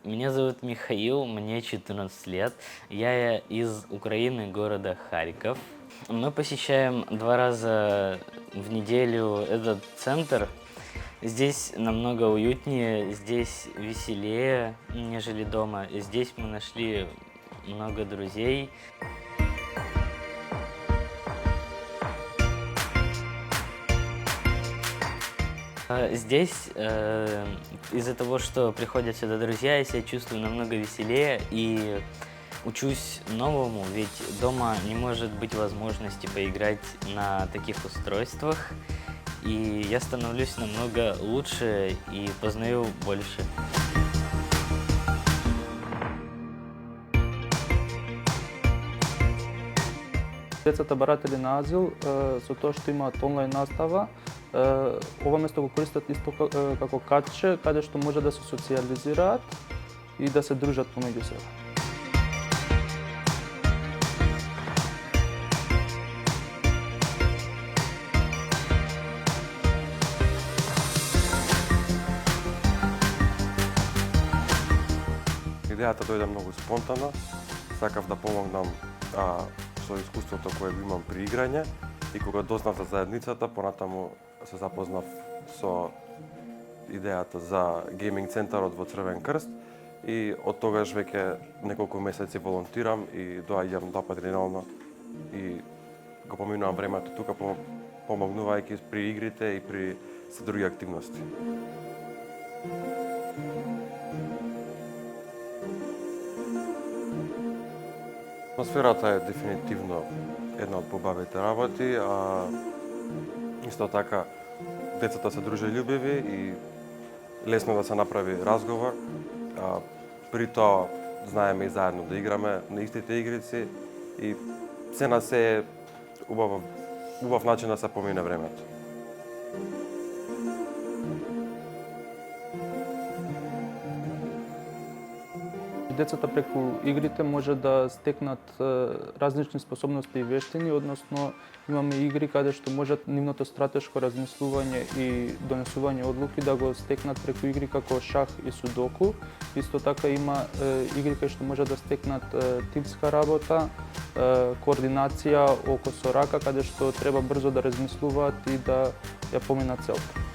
Меня зовут Михаил, мне 14 лет. Я из Украины, города Харьков. Мы посещаем 2 раза в неделю этот центр. Здесь намного уютнее, здесь веселее, нежели дома. Здесь мы нашли много друзей. Здесь из-за того, что приходят сюда друзья, я себя чувствую намного веселее и учусь новому, ведь дома не может быть возможности поиграть на таких устройствах. И я становлюсь намного лучше и познаю больше. Децата баратели на азил со тоа што имаат онлайн настава, ова место го користат исто како катче, каде што може да се социјализираат и да се дружат помеѓу себе. Идејата дојде многу спонтано. Сакав да помогнам со искуството кое го имам при играње и кога дознав за заедницата, понатаму се запознав со идејата за гейминг центарот во Црвен крст и од тогаш веќе неколку месеци волонтирам и доаѓам 2 пати неделно и го поминувам времето тука помогнувајќи при игрите и при се други активности. Атмосферата е дефинитивно една од побавите работи, а исто така децата се дружелюбиви и лесно да се направи разговор. При тоа знаеме и заедно да играме на истите игрици и се на се убав начин да се помине времето. Децата преку игрите може да стекнат различни способности и вештини, односно имаме игри каде што можат нивното стратешко размислување и донесување одлуки да го стекнат преку игри како шах и судоку. Исто така има игри кај што може да стекнат тимска работа, координација око со рака, каде што треба брзо да размислуваат и да ја поминат целта.